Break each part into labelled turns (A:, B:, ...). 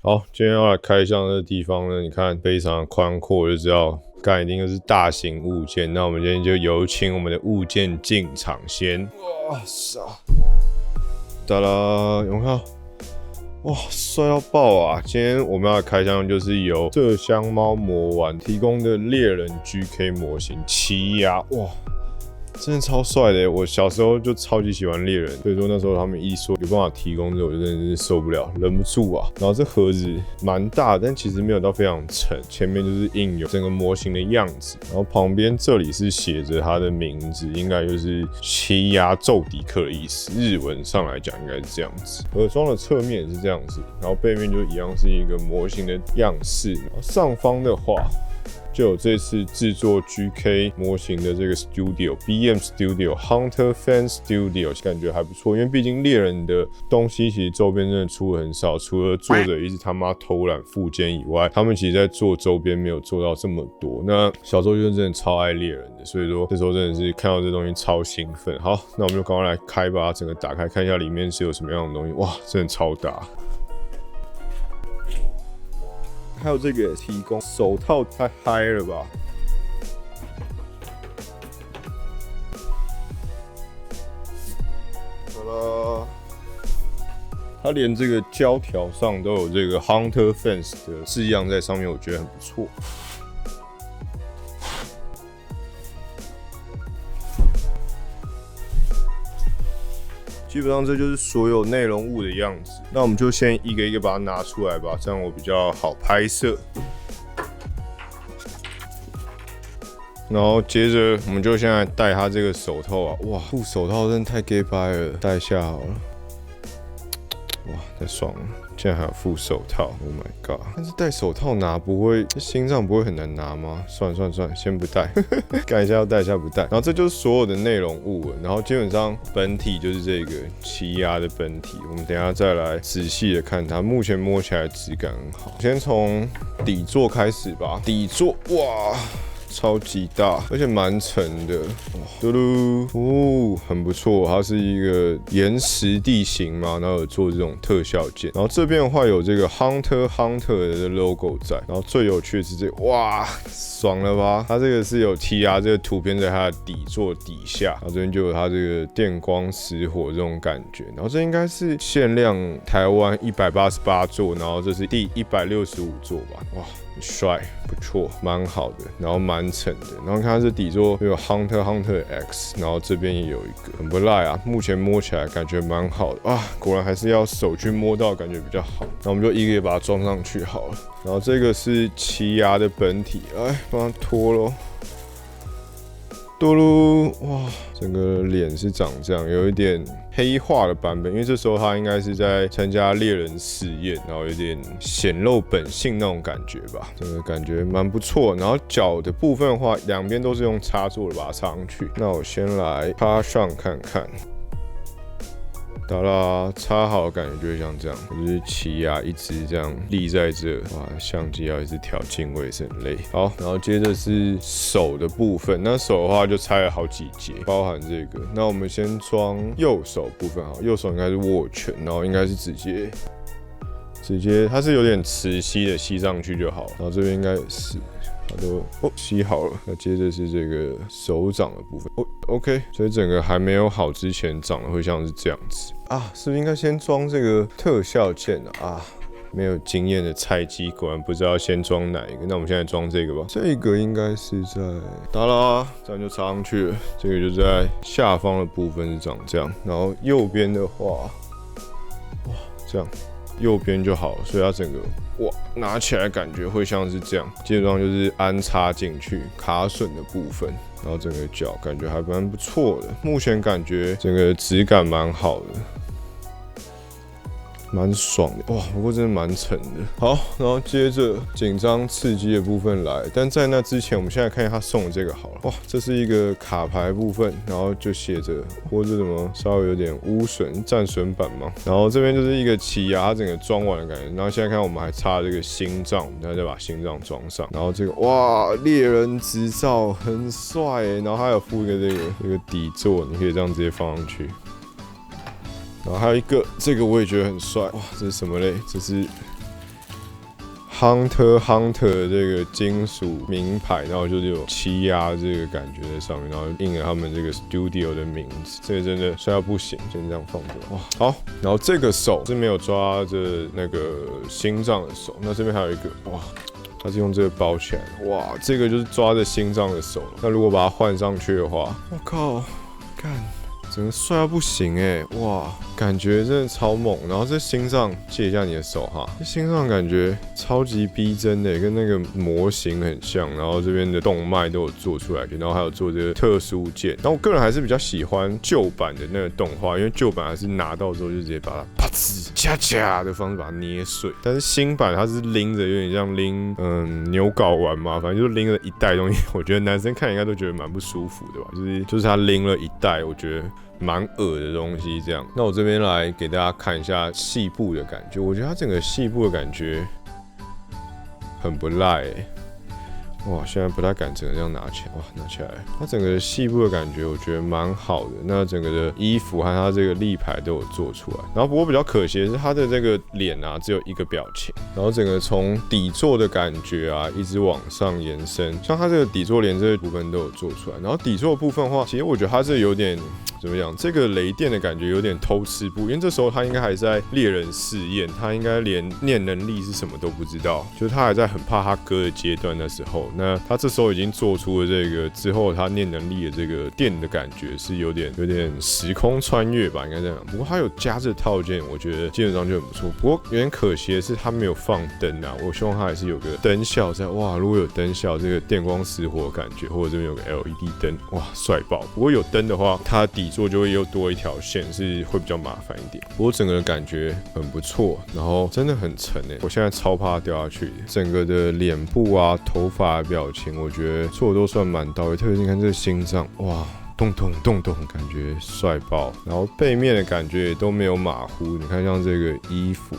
A: 好，今天要来开箱的地方呢，你看非常宽阔，就知道干一定就是大型物件。那我们今天就有请我们的物件进场先。哇塞！哒啦，有没有看到？哇，帅到爆啊！今天我们要开箱的就是由麝香猫魔丸提供的猎人 GK 模型奇亚，哇！真的超帅的，我小时候就超级喜欢猎人，所以说那时候他们一说有办法提供这，我就真的是受不了，忍不住啊。然后这盒子蛮大，但其实没有到非常沉，前面就是印有整个模型的样子，然后旁边这里是写着它的名字，应该就是奇亚宙迪克的意思，日文上来讲应该是这样子。盒装的侧面也是这样子，然后背面就一样是一个模型的样式，然后上方的话。就有这次制作 GK 模型的这个 Studio，BM Studio Hunter Fan Studio， 感觉还不错，因为毕竟猎人的东西其实周边真的出的很少，除了作者一直他妈偷懒附件以外，他们其实在做周边没有做到这么多。那小时候就真的超爱猎人的，所以说这时候真的是看到这东西超兴奋。好，那我们就赶快来开把它整个打开，看一下里面是有什么样的东西。哇，真的超大！还有这个提供手套，太嗨了吧！好了，它连这个胶条上都有这个 Hunter Fans 的字样在上面，我觉得很不错。基本上这就是所有内容物的样子，那我们就先一个一个把它拿出来吧，这样我比较好拍摄。然后接着我们就现在戴它这个手套啊，哇，副手套真的太 gay 掰了，戴下好了。哇，太爽了！竟然还有副手套 ，Oh my god！ 但是戴手套拿不会，心脏不会很难拿吗？算了，先不戴，干一下要戴一下不戴。然后这就是所有的内容物了，然后基本上本体就是这个奇亚的本体，我们等一下再来仔细的看它。目前摸起来质感很好，先从底座开始吧。底座，哇！超级大，而且蛮沉的，嘟噜，哦，很不错。它是一个岩石地形嘛，然后有做这种特效件。然后这边的话有这个 Hunter 的 logo 在。然后最有趣的是这个，哇，爽了吧？它这个是有 TR 这个图片在它的底座底下，然后这边就有它这个电光石火这种感觉。然后这应该是限量台湾188座，然后这是第165座吧？哇！帅，不错，蛮好的，然后蛮沉的，然后看它这底座有 Hunter X， 然后这边也有一个，很不赖啊。目前摸起来感觉蛮好的啊，果然还是要手去摸到感觉比较好。那我们就一个一个把它装上去好了。然后这个是奇亚的本体，来帮它脱咯。嘟噜，哇，整个脸是长这样，有一点黑化的版本，因为这时候他应该是在参加猎人试验，然后有点显露本性那种感觉吧，这个感觉蛮不错。然后脚的部分的话，两边都是用插座的把它插上去。那我先来插上看看。好啦，插好感觉就会像这样，就是奇亚一直这样立在这，哇，相机要一直调近位是很累。好，然后接着是手的部分，那手的话就拆了好几节，包含这个。那我们先装右手部分，好，右手应该是握拳，然后应该是直接，它是有点磁吸的，吸上去就好了。然后这边应该也是。它都吸好了，那接着是这个手掌的部分OK， 所以整个还没有好之前长得会像是这样子啊，是不是应该先装这个特效件啊？没有经验的菜鸡果然不知道先装哪一个，那我们现在装这个吧。这个应该是在哒啦，这样就插上去了。这个就在下方的部分是长这样，然后右边的话，哇，这样。右边就好了，所以它整个哇拿起来感觉会像是这样，基本上就是安插进去卡榫的部分。然后整个脚感觉还蛮不错的，目前感觉整个质感蛮好的。蛮爽的哇，不过真的蛮沉的。好，然后接着紧张刺激的部分来，但在那之前，我们现在看一下他送的这个好了。哇，这是一个卡牌部分，然后就写着或者什么稍微有点污损、战损版嘛。然后这边就是一个奇亚，它整个装完的感觉。然后现在看我们还插这个心脏，我们再把心脏装上。然后这个哇，猎人执照很帅耶，然后还有附一个这个底座，你可以这样直接放上去。然后还有一个，这个我也觉得很帅哇！这是什么嘞？这是 Hunter 的这个金属名牌，然后就是有欺压这个感觉在上面，然后印了他们这个 studio 的名字，这个真的帅到不行，先这样放着哇！好，然后这个手是没有抓着那个心脏的手，那这边还有一个哇。它是用这个包起来的，哇，这个就是抓着心脏的手了。那如果把它换上去的话，我靠，干！整个帅到不行哎，哇，感觉真的超猛。然后这心脏借一下你的手哈，这心脏感觉超级逼真的，跟那个模型很像。然后这边的动脉都有做出来，然后还有做这个特殊键。然后我个人还是比较喜欢旧版的那个动画，因为旧版还是拿到之后就直接把它啪呲恰恰的方式把它捏碎。但是新版它是拎着，有点像拎牛睾丸嘛，反正就是拎了一袋东西。我觉得男生看应该都觉得蛮不舒服的吧，就是他拎了一袋，我觉得。蛮恶的东西，这样。那我这边来给大家看一下细部的感觉，我觉得它整个细部的感觉很不赖哇，现在不太敢整个这样拿起来，哇，拿起来，它整个细部的感觉我觉得蛮好的。那整个的衣服和它这个立牌都有做出来，然后不过比较可惜的是它的这个脸啊只有一个表情，然后整个从底座的感觉啊一直往上延伸，像它这个底座连这个部分都有做出来。然后底座的部分的话，其实我觉得它这有点怎么讲，这个雷电的感觉有点偷吃步，因为这时候他应该还在猎人试验，他应该连念能力是什么都不知道，就是他还在很怕他哥的阶段的时候。那他这时候已经做出了这个之后他念能力的这个电的感觉是有点时空穿越吧，应该这样。不过他有加这套件，我觉得基本上就很不错。不过有点可惜的是他没有放灯啊，我希望他还是有个灯效在。哇，如果有灯效，这个电光石火的感觉，或者这边有个 LED 灯，哇，帅爆！不过有灯的话，它底座就会又多一条线，是会比较麻烦一点。不过整个的感觉很不错，然后真的很沉我现在超怕它掉下去的。整个的脸部啊、头发的表情，我觉得做的都算蛮到位。特别是你看这个心脏，哇，动动，感觉帅爆。然后背面的感觉也都没有马虎。你看像这个衣服。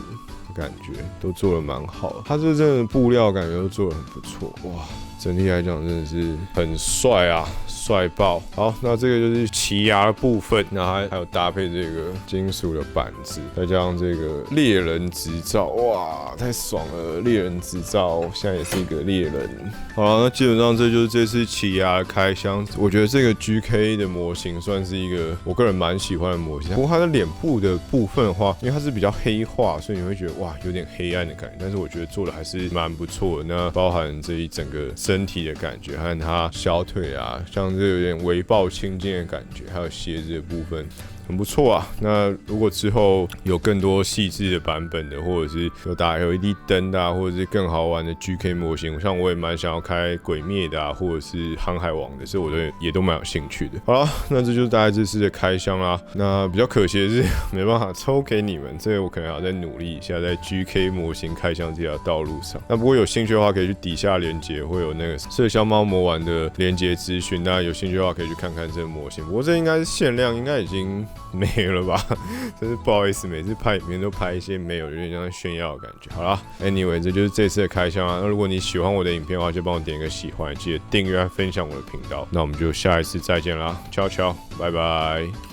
A: 感觉都做得蛮好的，它这真的布料感觉都做得很不错，哇！整体来讲真的是很帅啊，帅爆！好，那这个就是奇牙的部分，那还有搭配这个金属的板子，再加上这个猎人执照，哇，太爽了！猎人执照现在也是一个猎人。好了，那基本上这就是这次奇牙的开箱。我觉得这个 GK 的模型算是一个我个人蛮喜欢的模型。不过它的脸部的部分的话，因为它是比较黑化，所以你会觉得哇有点黑暗的感觉。但是我觉得做的还是蛮不错的。那包含这一整个身体的感觉，和它小腿啊，像这有点微爆青筋的感觉，还有鞋子的部分。很不错啊，那如果之后有更多细致的版本的，或者是有打 LED 灯的或者是更好玩的 GK 模型，像我也蛮想要开鬼灭的或者是航海王的，所以我也都蛮有兴趣的。好了，那这就是大概这次的开箱啦。那比较可惜的是没办法抽给你们，这个我可能要再努力一下，在 GK 模型开箱这条道路上。那不过有兴趣的话，可以去底下连结会有那个麝香猫魔丸的连结资讯，那有兴趣的话可以去看看这个模型。不过这应该是限量，应该已经没了吧？真是不好意思，每次拍影片都拍一些没有，有点像炫耀的感觉。好啦 ，Anyway， 这就是这次的开箱啊。那如果你喜欢我的影片的话，就帮我点一个喜欢，记得订阅和分享我的频道。那我们就下一次再见啦，悄悄，拜拜。